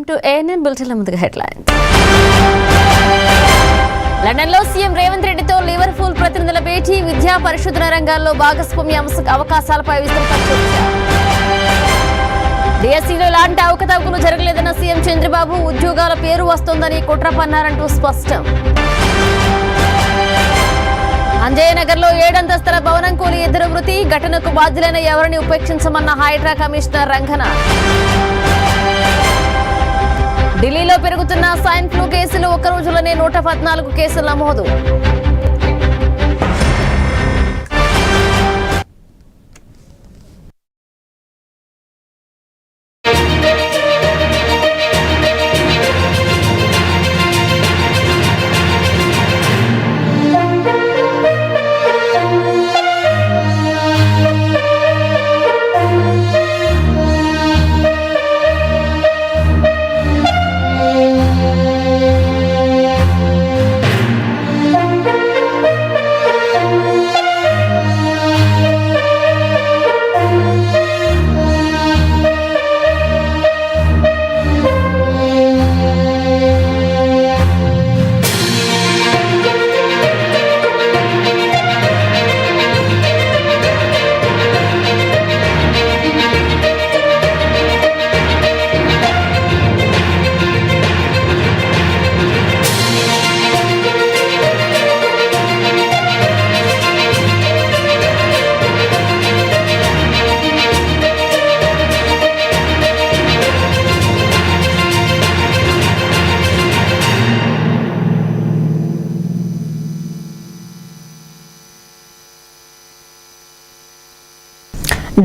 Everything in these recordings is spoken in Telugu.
వెల్కమ్ టు ఏఎన్ఎన్ బులెటిన్ల ముందుగా హెడ్లైన్స్. లండన్లో సీఎం రేవంత్ రెడ్డితో లివర్పూల్ ప్రతినిధుల భేటీ, విద్యా పరిశోధన రంగాల్లో భాగస్వామ్య అవకాశాలపై విస్తృత చర్చ. డిఎస్సీలో ఎలాంటి అవకతవకలు జరగలేదన్న సీఎం చంద్రబాబు, ఉద్యోగాల పేరు వస్తోందని కుట్ర పన్నారంటూ స్పష్టం. అంజయ్యనగర్లో 7 అంతస్తుల భవనం కూలి 2 మృతి, ఘటనకు బాధ్యులైన ఎవరిని ఉపేక్షించమన్న హైడ్రా కమిషనర్ రంగనాథ్. ఢిల్లీలో పెరుగుతున్న స్వైన్ ఫ్లూ కేసులు, ఒక్క రోజులోనే 114 కేసులు నమోదు.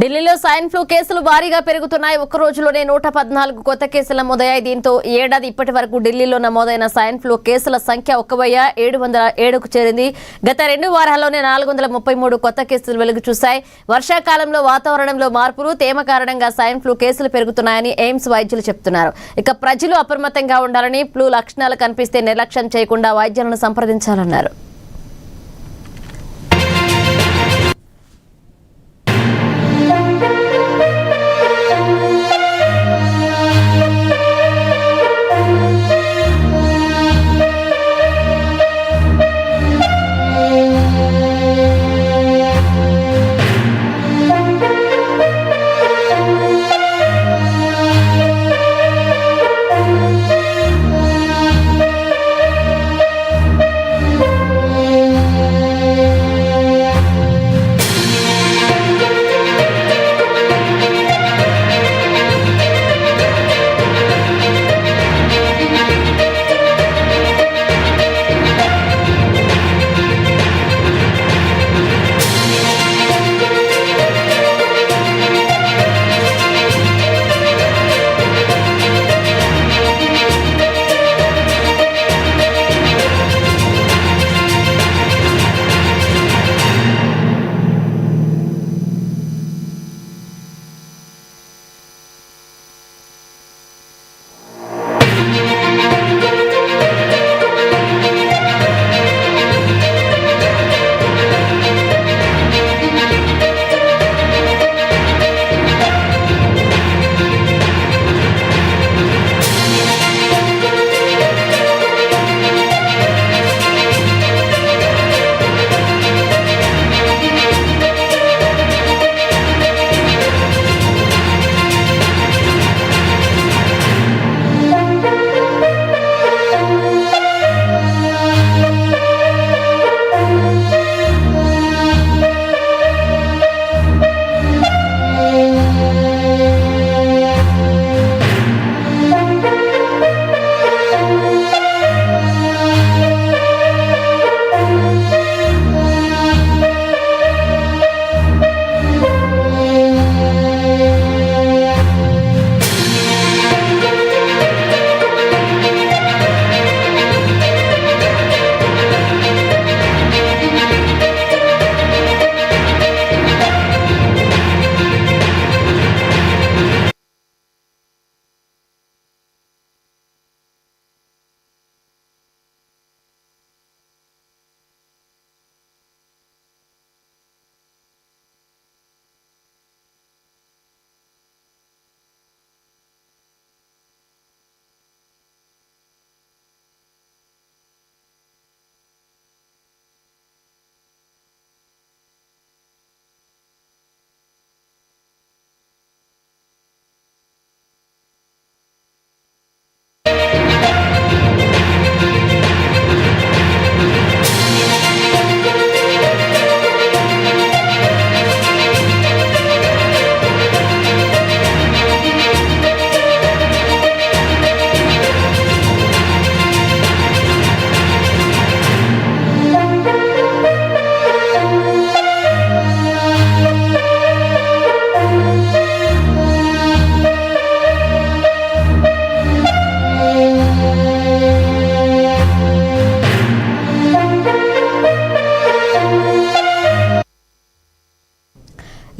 ఢిల్లీలో స్వైన్ ఫ్లూ కేసులు భారీగా పెరుగుతున్నాయి. ఒక్క రోజులోనే 114 కొత్త కేసులు నమోదయ్యాయి. దీంతో ఈ ఏడాది ఇప్పటి వరకు ఢిల్లీలో నమోదైన స్వైన్ ఫ్లూ కేసుల సంఖ్య 1707కు చేరింది. గత 2 వారాల్లోనే 433 కొత్త కేసులు వెలుగు చూశాయి. వర్షాకాలంలో వాతావరణంలో మార్పులు, తేమ కారణంగా స్వైన్ ఫ్లూ కేసులు పెరుగుతున్నాయని ఎయిమ్స్ వైద్యులు చెబుతున్నారు. ఇక ప్రజలు అప్రమత్తంగా ఉండాలని, ఫ్లూ లక్షణాలు కనిపిస్తే నిర్లక్ష్యం చేయకుండా వైద్యులను సంప్రదించాలన్నారు.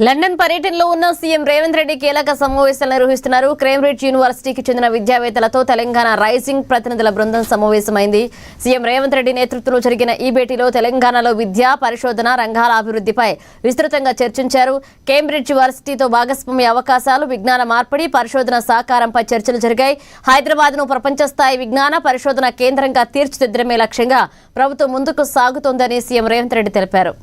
లండన్ పర్యటనలో ఉన్న సీఎం రేవంత్ రెడ్డి కీలక సమావేశాలు నిర్వహిస్తున్నారు. కేంబ్రిడ్జ్ యూనివర్సిటీకి చెందిన విద్యావేత్తలతో తెలంగాణ రైజింగ్ ప్రతినిధుల బృందం సమావేశమైంది. సీఎం రేవంత్ రెడ్డి నేతృత్వంలో జరిగిన ఈ భేటీలో తెలంగాణలో విద్యా పరిశోధన రంగాల అభివృద్ధిపై విస్తృతంగా చర్చించారు. కేంబ్రిడ్జ్ యూనివర్సిటీతో భాగస్వామ్య అవకాశాలు, విజ్ఞాన మార్పిడి, పరిశోధన సహకారంపై చర్చలు జరిగాయి. హైదరాబాద్ను ప్రపంచ స్థాయి విజ్ఞాన పరిశోధన కేంద్రంగా తీర్చిదిద్దడమే లక్ష్యంగా ప్రభుత్వం ముందుకు సాగుతోందని సీఎం రేవంత్ రెడ్డి తెలిపారు.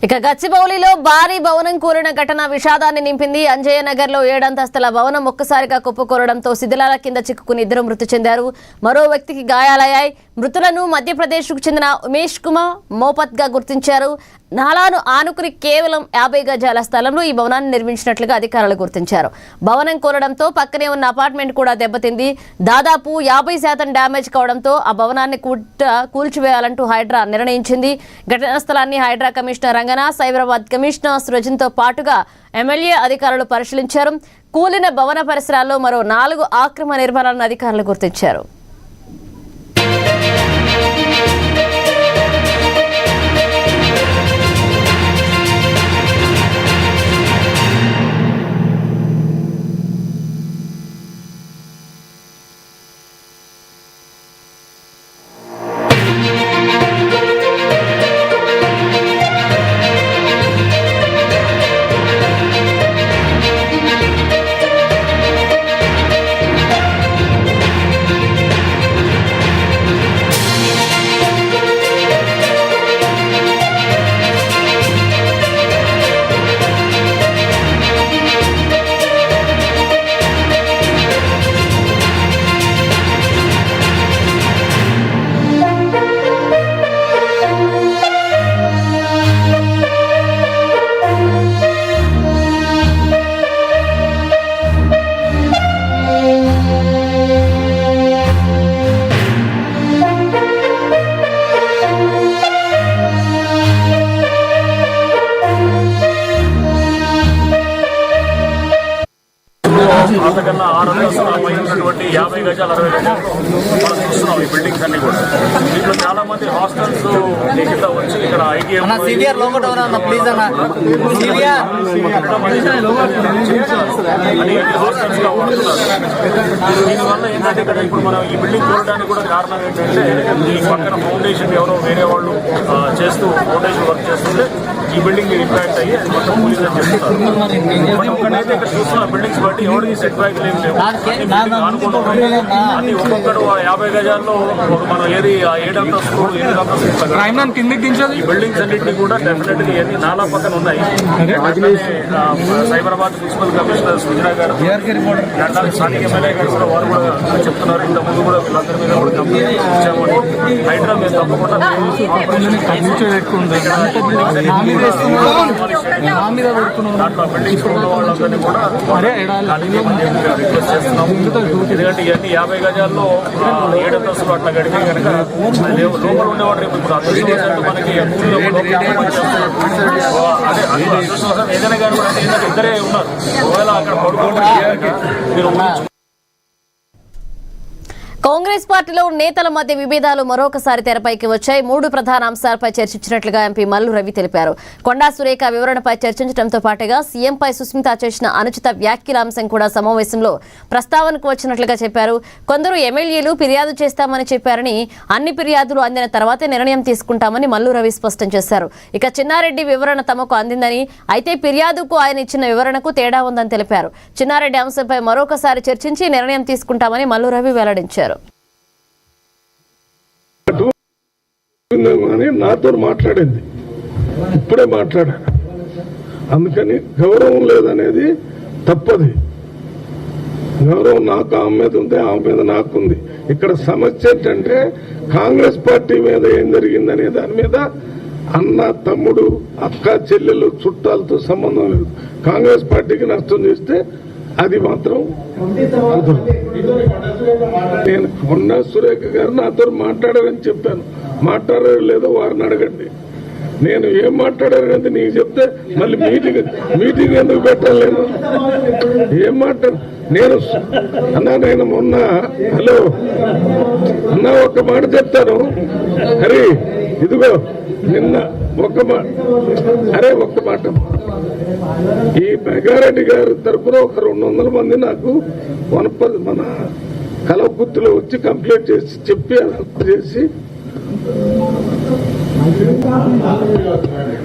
ఇక గచ్చిబౌలిలో భారీ భవనం కూలిన ఘటన విషాదాన్ని నింపింది. అంజయ్య నగర్ లో 7 అంతస్తుల భవనం ఒక్కసారిగా కుప్పకూలడంతో శిథిలాల కింద చిక్కుకుని 2 మృతి చెందారు. మరో వ్యక్తికి గాయాలయ్యాయి. మృతులను మధ్యప్రదేశ్కు చెందిన ఉమేష్ కుమార్ మోపత్ గా గుర్తించారు. నాలాను ఆనుకుని కేవలం 50 గజాల స్థలంలో ఈ భవనాన్ని నిర్మించినట్లుగా అధికారులు గుర్తించారు. భవనం కూలడంతో పక్కనే ఉన్న అపార్ట్మెంట్ కూడా దెబ్బతింది. దాదాపు 50% డ్యామేజ్ కావడంతో ఆ భవనాన్ని కూల్చివేయాలంటూ హైడ్రా నిర్ణయించింది. ఘటనా స్థలాన్ని హైడ్రా కమిషనర్ రంగనా, సైబరాబాద్ కమిషనర్ సృజన్తో పాటుగా ఎమ్మెల్యే అధికారులు పరిశీలించారు. కూలిన భవన పరిసరాల్లో మరో 4 ఆక్రమణ నిర్మాణాలను అధికారులు గుర్తించారు. అంతస్తులపై ఉన్నటువంటి 50 గజాలు 60 గజాలు మనం చూస్తున్నాం ఈ బిల్డింగ్స్ అన్ని కూడా. దీంట్లో చాలా మంది హాస్టల్స్ కింద వచ్చి ఇక్కడ ఐటీఎం హాస్టల్స్ గా ఉంటున్నారు. దీనివల్ల ఏంటంటే ఇక్కడ ఇప్పుడు మనం ఈ బిల్డింగ్ చూడడానికి కూడా కారణం ఏంటంటే ఈ పక్కన ఫౌండేషన్ ఎవరో వేరే వాళ్ళు చేస్తూ ఫౌండేషన్ వర్క్ చేస్తుంటే ఈ బిల్డింగ్ ఇంపాక్ట్ అయ్యి అది మొత్తం కూలింగ్ అని చెప్తున్నారు. బట్ ఒకటైతే ఇక్కడ చూస్తున్న బిల్డింగ్స్ బట్టి ఎవరికి సెట్ బ్యాక్ ఏం లేవు, అనుకుంటున్నాయి. అది ఒక్కొక్కడు 50 గజాల్లో మనం ఏది 7 అంతస్తులు 8 అంతస్తులు ఈ బిల్డింగ్స్ అన్నింటినీ కూడా డెఫినెట్ గా ఎన్ని నాలా పక్కన ఉన్నాయి. సైబరాబాద్ మున్సిపల్ కమిషనర్ సుజనా గారు గంటానికి స్థానిక ఎమ్మెల్యే గారు కూడా వారు కూడా చెప్తున్నారు. ఇంత ముందు కూడా వీళ్ళందరి మీద కూడా కంప్లైంట్ ఇచ్చామని. హైడ్రా మీద తప్పకుండా దాంట్లో బిల్డింగ్స్ ఉన్న వాళ్ళందరినీ కూడా రిక్వెస్ట్ చేస్తున్నాం. ఎందుకంటే ఇవన్నీ 50 గజాల్లో 7 అంతస్తులు అట్లా గడిపే కనుక లోపల ఉండేవాడు రేపు ఇప్పుడు అదృష్టం మనకి ఏదైనా కానీ కూడా ఏంటంటే ఇద్దరే ఉన్నారు. ఒకవేళ అక్కడ పడుకుంటే మీరు కాంగ్రెస్ పార్టీలో నేతల మధ్య విభేదాలు మరొకసారి తెరపైకి వచ్చాయి. 3 ప్రధాన అంశాలపై చర్చించినట్లుగా ఎంపీ మల్లు రవి తెలిపారు. కొండా సురేఖ వివరణపై చర్చించడంతో పాటుగా సీఎంపై సుస్మిత చేసిన అనుచిత వ్యాఖ్యల అంశం కూడా సమావేశంలో ప్రస్తావనకు వచ్చినట్లుగా చెప్పారు. కొందరు ఎమ్మెల్యేలు ఫిర్యాదు చేస్తామని చెప్పారని, అన్ని ఫిర్యాదులు అందిన తర్వాతే నిర్ణయం తీసుకుంటామని మల్లు రవి స్పష్టం చేశారు. ఇక చిన్నారెడ్డి వివరణ తమకు అందిందని, అయితే ఫిర్యాదుకు ఆయన ఇచ్చిన వివరణకు తేడా ఉందని తెలిపారు. చిన్నారెడ్డి అంశంపై మరొకసారి చర్చించి నిర్ణయం తీసుకుంటామని మల్లు రవి వెల్లడించారు. నాతో మాట్లాడింది, ఇప్పుడే మాట్లాడాను. అందుకని గౌరవం లేదనేది తప్పది. గౌరవం నాకు ఆమె మీద ఉంది, ఆమె మీద నాకుంది. ఇక్కడ సమస్య ఏంటంటే కాంగ్రెస్ పార్టీ మీద ఏం జరిగిందనే దాని మీద అన్న తమ్ముడు అక్క చెల్లెలు చుట్టాలతో సంబంధం లేదు. కాంగ్రెస్ పార్టీకి నష్టం చేస్తే అది మాత్రం నేను కొండా సురేఖ గారు నాతో మాట్లాడారని చెప్పాను. మాట్లాడారు లేదో వారిని అడగండి. నేను ఏం మాట్లాడారనేది నీకు చెప్తే మళ్ళీ మీటింగ్ ఎందుకు పెట్టాలి? ఏం మాట్లాడు నేను అన్నా, నేను మొన్న హలో అన్న ఒక్క మాట చెప్తాను. హరి ఇదిగో నిన్న ఒక్క మాట ఈ మెగారెడ్డి గారి తరఫున ఒక 200 మంది నాకు మన కలవకుర్తిలో వచ్చి కంప్లైంట్ చేసి చెప్పి చేసి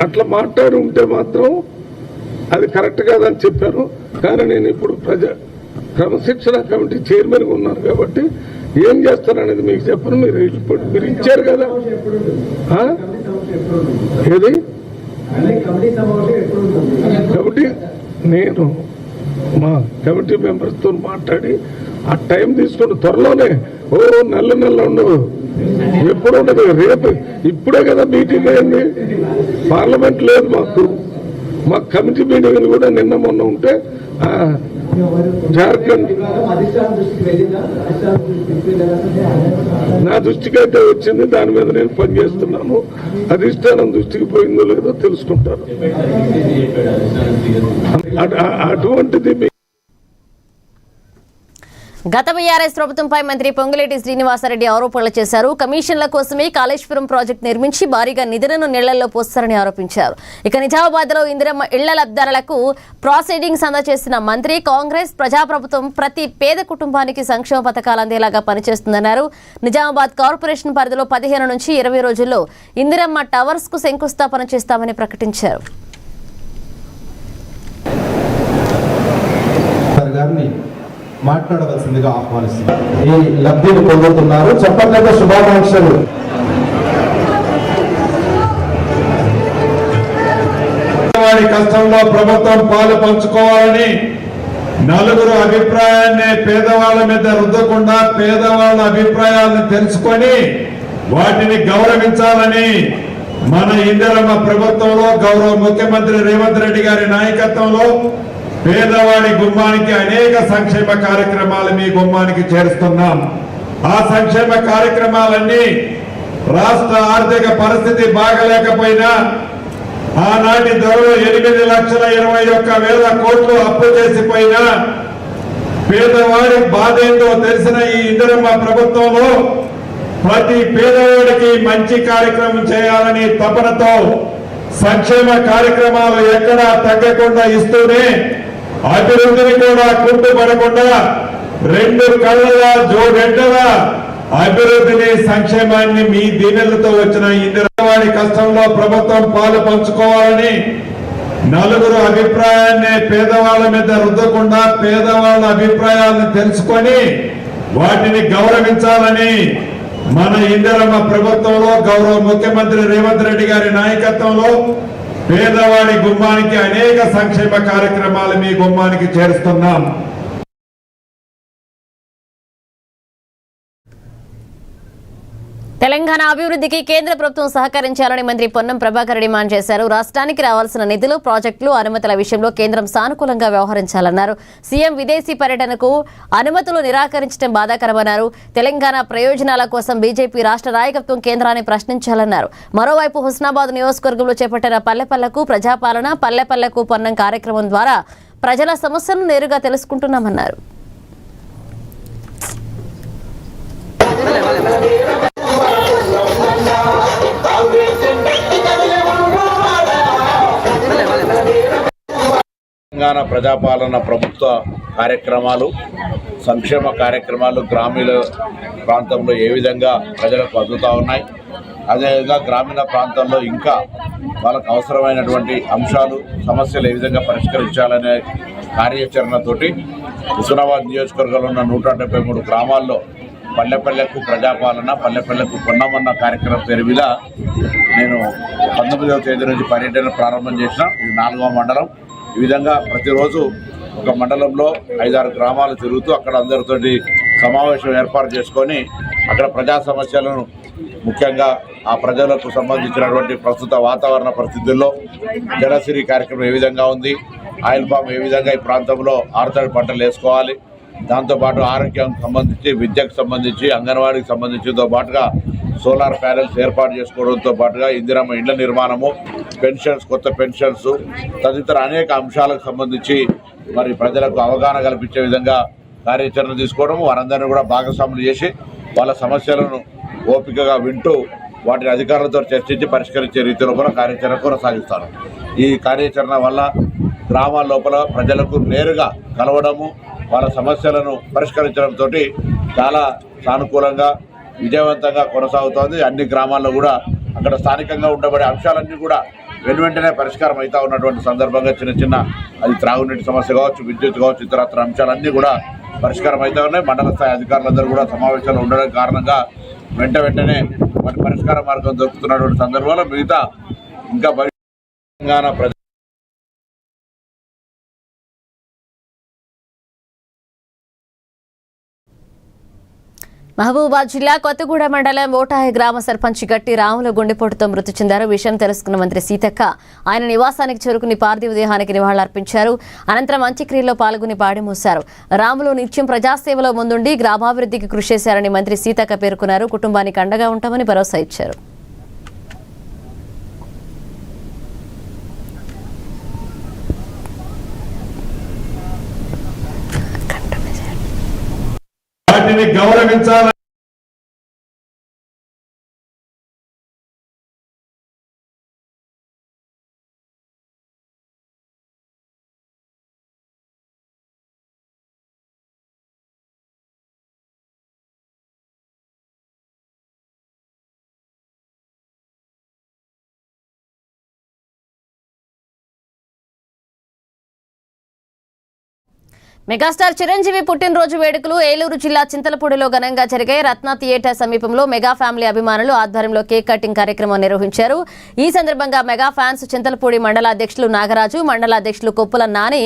అట్లా మాట్లాడి ఉంటే మాత్రం అది కరెక్ట్ కాదని చెప్పాను. కానీ నేను ఇప్పుడు క్రమశిక్షణ కమిటీ చైర్మన్గా ఉన్నాను కాబట్టి ఏం చేస్తారనేది మీకు చెప్పను. మీరు ఇచ్చారు కదా. ఏది కమిటీ నేను మా కమిటీ మెంబర్స్తో మాట్లాడి ఆ టైం తీసుకుని త్వరలోనే నెల ఉండవు, ఎప్పుడు ఉండదు. రేపు ఇప్పుడే కదా మీటింగ్ అయింది, పార్లమెంట్ లేదు మాకు కమిటీ మీటింగ్లు కూడా నిన్న మొన్న ఉంటే జార్ఖండ్ నా దృష్టికి అయితే వచ్చింది. దాని మీద నేను పనిచేస్తున్నాను. అధిష్టానం దృష్టికి పోయిందో లేదో తెలుసుకుంటాను. అటువంటిది గత బీఆర్ఎస్ ప్రభుత్వంపై మంత్రి పొంగులేటి శ్రీనివాసరెడ్డి ఆరోపణలు చేశారు. కమిషన్ల కోసమే కాళేశ్వరం ప్రాజెక్టు నిర్మించి భారీగా నిధులను నీళ్లలో పోస్తారని ఆరోపించారు. ఇక నిజామాబాద్ లో ఇందిరమ్మ ఇళ్ల లబ్ధిదారులకు ప్రాసీడింగ్స్ అందజేసిన మంత్రి, కాంగ్రెస్ ప్రజాప్రభుత్వం ప్రతి పేద కుటుంబానికి సంక్షేమ పథకాలు అందేలాగా పనిచేస్తుందన్నారు. నిజామాబాద్ కార్పొరేషన్ పరిధిలో 15 నుంచి 20 రోజుల్లో ఇందిరమ్మ టవర్స్ కు శంకుస్థాపన చేస్తామని ప్రకటించారు. మాట్లాడవలసిందిగా ఆహ్వానిస్తున్నారు. ఈ లబ్ధిని పొందుతున్నారు. చెప్పట్లేదు శుభాకాంక్షలు. కష్టంలో ప్రభుత్వం పాలు పంచుకోవాలని నలుగురు అభిప్రాయాన్ని పేదవాళ్ళ మీద రుద్దకుండా పేదవాళ్ళ అభిప్రాయాలను తెలుసుకొని వాటిని గౌరవించాలని మన ఇందిరమ్మ ప్రభుత్వంలో గౌరవ ముఖ్యమంత్రి రేవంత్ రెడ్డి గారి నాయకత్వంలో పేదవాడి గుమ్మానికి అనేక సంక్షేమ కార్యక్రమాలు మీ గుమ్మానికి చేరుస్తున్నాం. ఆ సంక్షేమ కార్యక్రమాలన్నీ రాష్ట్ర ఆర్థిక పరిస్థితి బాగలేకపోయినా ఆనాటి ధరలు 8,21,000 కోట్లు అప్పు చేసిపోయినా పేదవాడి బాధ ఏంటో తెలిసిన ఈ ఇందిరమ్మ ప్రభుత్వంలో ప్రతి పేదవాడికి మంచి కార్యక్రమం చేయాలని తపనతో సంక్షేమ కార్యక్రమాలు ఎక్కడా తగ్గకుండా ఇస్తూనే అభివృద్ధిని కూడా కుంటుపడకుండా రెండు కళ్ళలా జోడెడ్డలా అభివృద్ధిని సంక్షేమాన్ని మీ దీవెనలతో వచ్చిన ఇందిరవాడి కష్టంలో ప్రభుత్వం పాలు పంచుకోవాలని నలుగురు అభిప్రాయాన్ని పేదవాళ్ళ మీద రుద్దకుండా పేదవాళ్ళ అభిప్రాయాలను తెలుసుకొని వాటిని గౌరవించాలని మన ఇందిరమ్మ ప్రభుత్వంలో గౌరవ ముఖ్యమంత్రి రేవంత్ రెడ్డి గారి నాయకత్వంలో పేదవాడి గుమ్మానికి అనేక సంక్షేమ కార్యక్రమాలు మీ గుమ్మానికి చేరుస్తున్నాం. తెలంగాణ అభివృద్ధికి కేంద్ర ప్రభుత్వం సహకరించాలని మంత్రి పొన్నం ప్రభాకర్ డిమాండ్ చేశారు. రాష్ట్రానికి రావాల్సిన నిధులు, ప్రాజెక్టులు, అనుమతుల విషయంలో కేంద్రం సానుకూలంగా వ్యవహరించాలన్నారు. సీఎం విదేశీ పర్యటనకు అనుమతులు నిరాకరించడం బాధాకరమన్నారు. తెలంగాణ ప్రయోజనాల కోసం బీజేపీ రాష్ట్ర నాయకత్వం కేంద్రాన్ని ప్రశ్నించాలన్నారు. మరోవైపు హుస్నాబాద్ నియోజకవర్గంలో చేపట్టిన పల్లెపల్లెకు ప్రజాపాలన, పల్లెపల్లెకు పొన్నం కార్యక్రమం ద్వారా ప్రజల సమస్యలను నేరుగా తెలుసుకుంటున్నామన్నారు. తెలంగాణ ప్రజాపాలన ప్రభుత్వ కార్యక్రమాలు, సంక్షేమ కార్యక్రమాలు గ్రామీణ ప్రాంతంలో ఏ విధంగా ప్రజలకు అందుతూ ఉన్నాయి, అదేవిధంగా గ్రామీణ ప్రాంతంలో ఇంకా వాళ్ళకు అవసరమైనటువంటి అంశాలు, సమస్యలు ఏ విధంగా పరిష్కరించాలనే కార్యాచరణతోటి హుస్నాబాద్ నియోజకవర్గంలో ఉన్న 173 గ్రామాల్లో పల్లెపల్లెకు ప్రజాపాలన, పల్లెపల్లెకు పొన్నమన్న కార్యక్రమం పేరు మీద నేను 19వ తేదీ నుంచి పర్యటన ప్రారంభం చేసిన. ఇది 4వ మండలం. ఈ విధంగా ప్రతిరోజు ఒక మండలంలో 5-6 గ్రామాలు తిరుగుతూ అక్కడ అందరితోటి సమావేశం ఏర్పాటు చేసుకొని అక్కడ ప్రజా సమస్యలను, ముఖ్యంగా ఆ ప్రజలకు సంబంధించినటువంటి ప్రస్తుత వాతావరణ పరిస్థితుల్లో జలసిరి కార్యక్రమం ఏ విధంగా ఉంది, ఆయిల్ పామ్ ఏ విధంగా ఈ ప్రాంతంలో ఆరుతడి పంటలు వేసుకోవాలి, దాంతోపాటు ఆరోగ్యానికి సంబంధించి, విద్యకు సంబంధించి, అంగన్వాడీకి సంబంధించితో పాటుగా సోలార్ ప్యానెల్స్ ఏర్పాటు చేసుకోవడంతో పాటుగా ఇందిరమ్మ ఇండ్ల నిర్మాణము, పెన్షన్స్, కొత్త పెన్షన్స్ తదితర అనేక అంశాలకు సంబంధించి మరి ప్రజలకు అవగాహన కల్పించే విధంగా కార్యాచరణ తీసుకోవడం, వారందరినీ కూడా భాగస్వాములు చేసి వాళ్ళ సమస్యలను ఓపికగా వింటూ వాటిని అధికారులతో చర్చించి పరిష్కరించే రీతిలో కూడా కార్యాచరణ కొనసాగిస్తారు. ఈ కార్యాచరణ వల్ల గ్రామాల లోపల ప్రజలకు నేరుగా కలవడము, వాళ్ళ సమస్యలను పరిష్కరించడంతో చాలా సానుకూలంగా విజయవంతంగా కొనసాగుతోంది. అన్ని గ్రామాల్లో కూడా అక్కడ స్థానికంగా ఉండబడే అంశాలన్నీ కూడా వెంటనే పరిష్కారం అవుతా ఉన్నటువంటి సందర్భంగా చిన్న అది త్రాగునీటి సమస్య కావచ్చు, విద్యుత్ కావచ్చు, ఇతరత్ర అంశాలన్నీ కూడా పరిష్కారం అవుతా ఉన్నాయి. మండల స్థాయి అధికారులందరూ కూడా సమావేశాలు ఉండడం కారణంగా వెంటనే మరి పరిష్కార మార్గం దొరుకుతున్నటువంటి సందర్భంలో మిగతా ఇంకా తెలంగాణ మహబూబాబాద్ జిల్లా కొత్తగూడ మండలం ఓటాయి గ్రామ సర్పంచ్ గట్టి రాముల గుండెపోటుతో మృతి చెందారు. విషయం తెలుసుకున్న మంత్రి సీతక్క ఆయన నివాసానికి చేరుకుని పార్థివ దేహానికి నివాళులర్పించారు. అనంతరం అంత్యక్రియల్లో పాల్గొని పాడిమూశారు. రాములు నిత్యం ప్రజాసేవలో ముందుండి గ్రామాభివృద్ధికి కృషి చేశారని మంత్రి సీతక్క పేర్కొన్నారు. కుటుంబానికి అండగా ఉంటామని భరోసా ఇచ్చారు. వాటిని గౌరవించాలని మెగాస్టార్ చిరంజీవి పుట్టినరోజు వేడుకలు ఏలూరు జిల్లా చింతలపూడిలో ఘనంగా జరిగాయి. రత్న థియేటర్ సమీపంలో మెగా ఫ్యామిలీ అభిమానులు ఆధ్వర్యంలో కేక్ కటింగ్ కార్యక్రమం నిర్వహించారు. ఈ సందర్భంగా మెగా ఫ్యాన్స్ చింతలపూడి మండల అధ్యక్షులు నాగరాజు, మండల అధ్యక్షులు కొప్పుల నాని,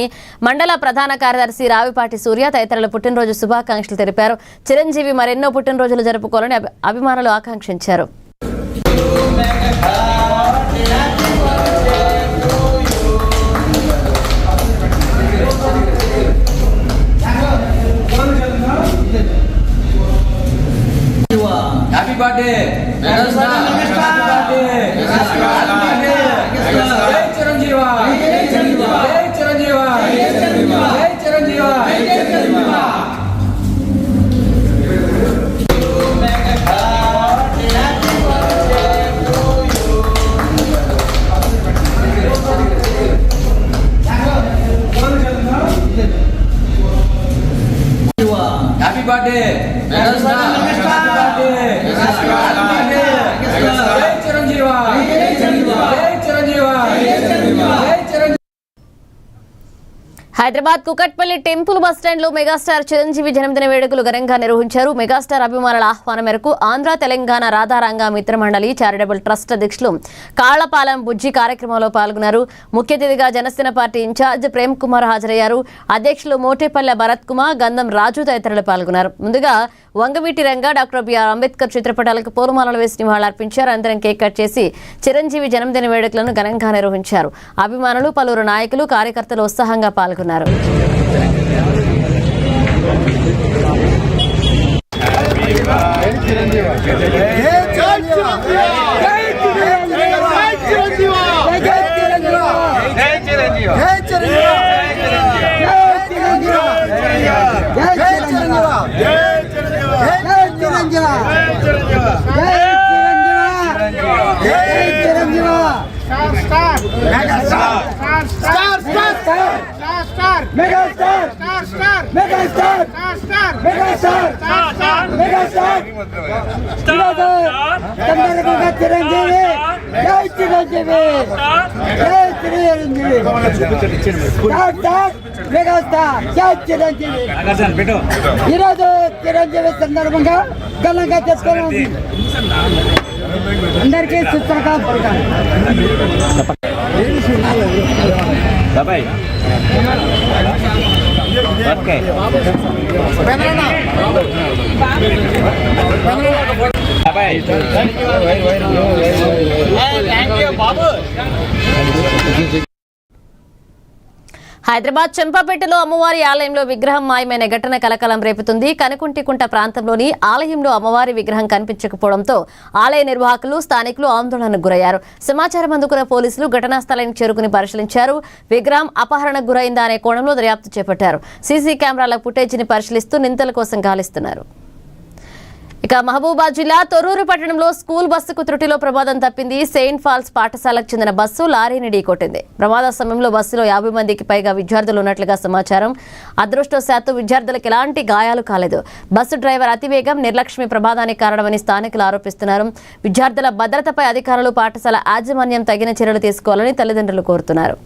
మండల ప్రధాన కార్యదర్శి రావిపాటి సూర్య తదితరులు పుట్టినరోజు శుభాకాంక్షలు తెలిపారు. చిరంజీవి మరెన్నో పుట్టినరోజులు జరుపుకోవాలని అభిమానులు ఆకాంక్షించారు. Happy birthday! Happy birthday! Jai Chiranjeeva! Jai Chiranjeeva! Jai Chiranjeeva! Jai Chiranjeeva! Party Chiranjeevi Hyderabad Kukatpally temple bus stand లో మెగాస్టార్ చిరంజీవి జన్మదిన వేడుకలు ఘనంగా నిర్వహించారు. మెగాస్టార్ అభిమానుల ఆహ్వానం మేరకు ఆంధ్ర తెలంగాణ రాధారంగ మిత్రమండలి చారిటబుల్ ట్రస్ట్ అధ్యక్షులు కాళ్లపాలెం బుజ్జి కార్యక్రమంలో పాల్గొన్నారు. ముఖ్య అతిథిగా జనసేన పార్టీ ఇన్ఛార్జ్ ప్రేమ్ కుమార్ హాజరయ్యారు. అధ్యక్షులు మోటేపల్లె భరత్ కుమార్, గంధం రాజు తదితరులు పాల్గొన్నారు. ముందుగా వంగవీటి రంగ, డాక్టర్ బిఆర్ అంబేద్కర్ చిత్రపటాలకు పూలమాలలు వేసి నివాళులర్పించారు. అనంతరం కేక్ కట్ చేసి చిరంజీవి జన్మదిన వేడుకలను ఘనంగా నిర్వహించారు. అభిమానులు, పలువురు నాయకులు, కార్యకర్తలు ఉత్సాహంగా పాల్గొన్నారు. ఈరోజు చిరంజీవి సందర్భంగా ఘనంగా చేసుకోవాలి. అందరికీ సుప్రభాతం. హైదరాబాద్ చెంపాపేటలో అమ్మవారి ఆలయంలో విగ్రహం మాయమైన ఘటన కలకలం రేపుతుంది. కనుకుంటికుంట ప్రాంతంలోని ఆలయంలో అమ్మవారి విగ్రహం కనిపించకపోవడంతో ఆలయ నిర్వాహకులు, స్థానికులు ఆందోళనకు గురయ్యారు. సమాచారం అందుకున్న పోలీసులు ఘటనా స్థలానికి చేరుకుని పరిశీలించారు. విగ్రహం అపహరణకు గురైందా అనే కోణంలో దర్యాప్తు చేపట్టారు. సీసీ కెమెరాల ఫుటేజీని పరిశీలిస్తూ నిందితుల కోసం గాలిస్తున్నారు. ఇక మహబూబాద్ జిల్లా తొర్రూరు పట్టణంలో స్కూల్ బస్సుకు త్రుటిలో ప్రమాదం తప్పింది. సెయింట్ ఫాల్స్ పాఠశాలకు చెందిన బస్సు లారీని ఢీకొట్టింది. ప్రమాద సమయంలో బస్సులో 50 మందికి పైగా విద్యార్థులు ఉన్నట్లుగా సమాచారం. అదృష్టవశాత్తు విద్యార్థులకు ఎలాంటి గాయాలు కాలేదు. బస్సు డ్రైవర్ అతివేగం, నిర్లక్ష్య ప్రమాదానికి కారణమని స్థానికులు ఆరోపిస్తున్నారు. విద్యార్థుల భద్రతపై అధికారులు, పాఠశాల యాజమాన్యం తగిన చర్యలు తీసుకోవాలని తల్లిదండ్రులు కోరుతున్నారు.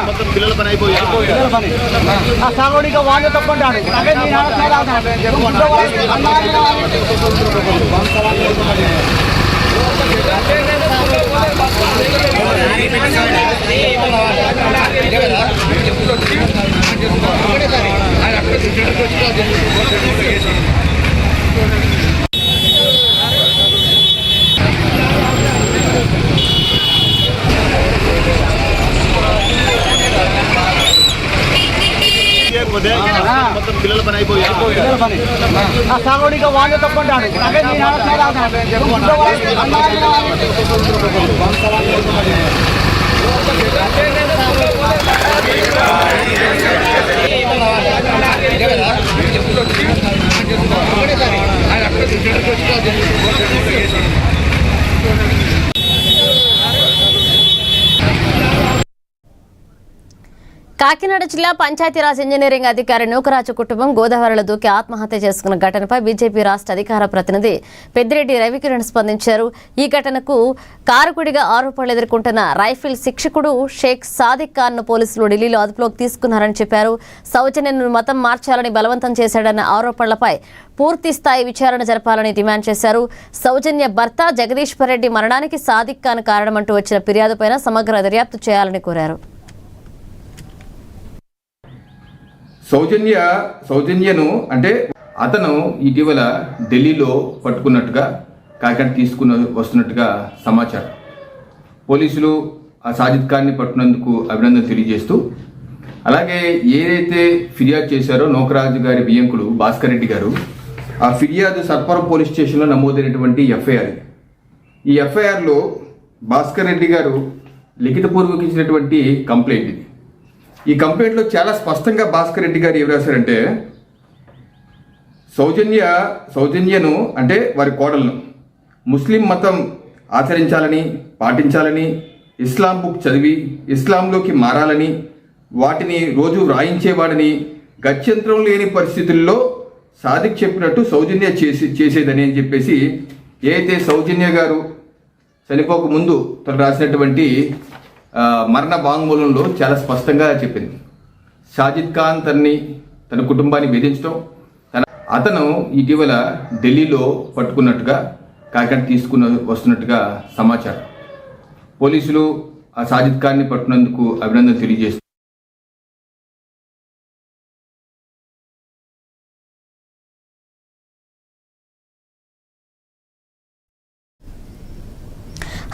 ప్రభుత్వం పిల్లల పని అయిపోయి సాగుడిగా వాళ్ళు తప్పుకుంటాడు. పిల్లల పని అయిపోయి సాగుడిగా వాళ్ళు తప్పుకుంటాడు. కాకినాడ జిల్లా పంచాయతీరాజ్ ఇంజనీరింగ్ అధికారి నూకరాజు కుటుంబం గోదావరిలో దూకి ఆత్మహత్య చేసుకున్న ఘటనపై బీజేపీ రాష్ట్ర అధికార ప్రతినిధి పెద్దిరెడ్డి రవికిరణ్ స్పందించారు. ఈ ఘటనకు కారకుడిగా ఆరోపణలు ఎదుర్కొంటున్న రైఫిల్ శిక్షకుడు షేక్ సాదిక్ ఖాన్ ను పోలీసులు ఢిల్లీలో అదుపులోకి తీసుకున్నారని చెప్పారు. సౌజన్యను మతం మార్చాలని బలవంతం చేశాడన్న ఆరోపణలపై పూర్తి స్థాయి విచారణ జరపాలని డిమాండ్ చేశారు. సౌజన్య భర్త జగదీశ్వర్ రెడ్డి మరణానికి సాదిక్ ఖాన్ కారణమంటూ వచ్చిన ఫిర్యాదుపై సమగ్ర దర్యాప్తు చేయాలని కోరారు. సౌజన్యను అంటే అతను ఇటీవల ఢిల్లీలో పట్టుకున్నట్టుగా కాకినాడ తీసుకుని వస్తున్నట్టుగా సమాచారం. పోలీసులు ఆ సాజిద్ ఖాన్ని పట్టునందుకు అభినందన తెలియజేస్తూ, అలాగే ఏదైతే ఫిర్యాదు చేశారో నూకరాజు గారి బియ్యంకుడు భాస్కర్ రెడ్డి గారు ఆ ఫిర్యాదు సర్పవరం పోలీస్ స్టేషన్లో నమోదైనటువంటి ఎఫ్ఐఆర్. ఈ ఎఫ్ఐఆర్లో భాస్కర్ రెడ్డి గారు లిఖితపూర్వక ఇచ్చినటువంటి కంప్లైంట్ ఇది. ఈ కంప్లైంట్లో చాలా స్పష్టంగా భాస్కర్ రెడ్డి గారు ఏం రాశారంటే, సౌజన్యను అంటే వారి కోడలను ముస్లిం మతం ఆచరించాలని, పాటించాలని, ఇస్లాం బుక్ చదివి ఇస్లాంలోకి మారాలని, వాటిని రోజు వ్రాయించేవాడని, గత్యంతరం లేని పరిస్థితుల్లో సాదిక్ చెప్పినట్టు సౌజన్య చేసేదని అని చెప్పేసి ఏదైతే సౌజన్య గారు చనిపోక ముందు తను రాసినటువంటి మరణ వాంగ్మూలంలో చాలా స్పష్టంగా చెప్పింది. షాజిద్ ఖాన్ తన కుటుంబాన్ని వేధించడం, అతను ఇటీవల ఢిల్లీలో పట్టుకున్నట్టుగా కాకినాడ వస్తున్నట్టుగా సమాచారం. పోలీసులు ఆ షాజిద్ ఖాన్ని పట్టుకున్నందుకు అభినందన తెలియజేస్తున్నారు.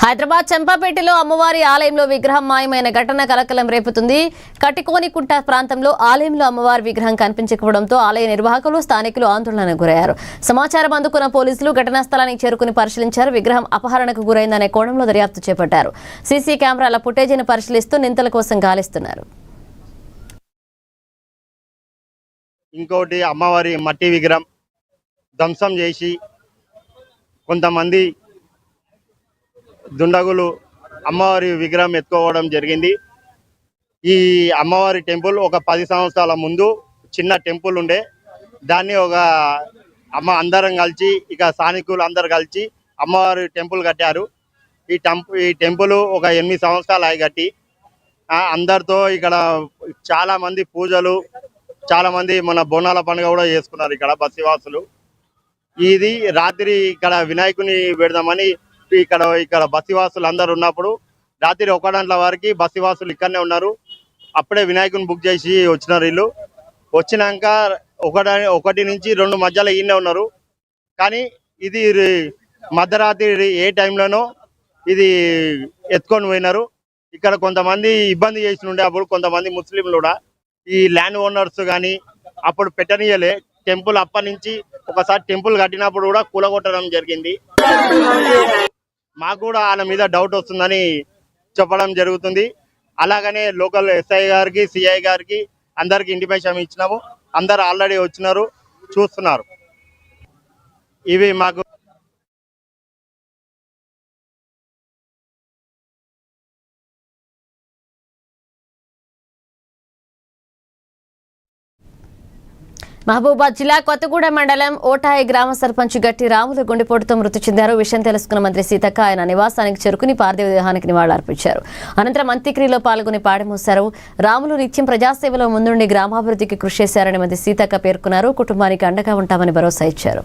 హైదరాబాద్ చంపాపేటలో అమ్మవారి ఆలయంలో విగ్రహం మాయమైన ఘటన కలకలం రేపుతుంది. కటికోనికుంట ప్రాంతంలో ఆలయంలో అమ్మవారి విగ్రహం కనిపించకపోవడంతో ఆలయ నిర్వాహకులు, స్థానికులు ఆందోళనకు గురయ్యారు. సమాచారం అందుకున్న పోలీసులు ఘటనా స్థలానికి చేరుకుని పరిశీలించారు. విగ్రహం అపహరణకు గురైందనే కోణంలో దర్యాప్తు చేపట్టారు. సీసీ కెమెరాల ఫుటేజీని పరిశీలిస్తూ నిందితుల కోసం గాలిస్తున్నారు. ఇంకోటి అమ్మవారి మట్టి విగ్రహం ధ్వంసం చేసి కొంతమంది దుండగులు అమ్మవారి విగ్రహం ఎత్తుకోవడం జరిగింది. ఈ అమ్మవారి టెంపుల్ ఒక 10 సంవత్సరాల ముందు చిన్న టెంపుల్ ఉండే, దాన్ని ఒక అందరం కలిసి ఇక స్థానికులు అందరు కలిసి అమ్మవారి టెంపుల్ కట్టారు. ఈ టెంపుల్ ఒక 8 సంవత్సరాలు అయి కట్టి అందరితో ఇక్కడ చాలా మంది పూజలు, చాలా మంది మన బోనాల పండుగ కూడా చేసుకున్నారు ఇక్కడ బస్తివాసులు. ఇది రాత్రి ఇక్కడ వినాయకుని పెడదామని ఇక్కడ బస్తివాసులు అందరు ఉన్నప్పుడు రాత్రి 1 గంటల వరకు బస్తివాసులు ఇక్కడనే ఉన్నారు. అప్పుడే వినాయకుని బుక్ చేసి వచ్చినారు. వీళ్ళు వచ్చినాక 1 నుంచి 2 మధ్యలో ఈయనే ఉన్నారు. కానీ ఇది మధ్యరాత్రి ఏ టైంలోనో ఇది ఎత్తుకొని పోయినారు. ఇక్కడ కొంతమంది ఇబ్బంది చేసి ఉండే, అప్పుడు కొంతమంది ముస్లింలు కూడా ఈ ల్యాండ్ ఓనర్స్ కానీ అప్పుడు పెట్టనీయలే టెంపుల్. అప్పటి నుంచి ఒకసారి టెంపుల్ కట్టినప్పుడు కూడా కూలగొట్టడం జరిగింది. మాకు కూడా వాళ్ళ మీద డౌట్ వస్తుందని చెప్పడం జరుగుతుంది. అలాగనే లోకల్ ఎస్ఐ గారికి, సిఐ గారికి అందరికి ఇంటిమేషన్ ఇచ్చినాము. అందరు ఆల్రెడీ వచ్చినారు, చూస్తున్నారు. ఇవి మాకు మహబూబాద్ జిల్లా కొత్తగూడ మండలం ఓటాయి గ్రామ సర్పంచ్ గట్టి రాములు గుండెపోటుతో మృతి చెందారు. విషయం తెలుసుకున్న మంత్రి సీతక్క ఆయన నివాసానికి చేరుకుని పార్థివ దేహానికి నివాళులర్పించారు. అనంతరం అంత్యక్రియలో పాల్గొని పాడమోశారు. రాములు నిత్యం ప్రజాసేవలో ముందుండి గ్రామాభివృద్ధికి కృషి చేశారని మంత్రి సీతక్క పేర్కొన్నారు. కుటుంబానికి అండగా ఉంటామని భరోసా ఇచ్చారు.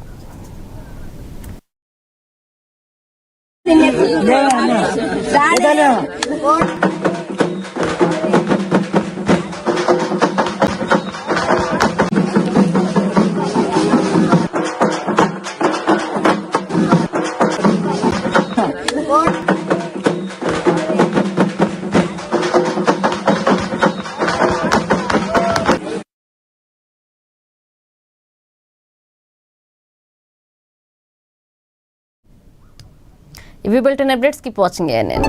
ఇవి bulletin updates. Keep watching ANN.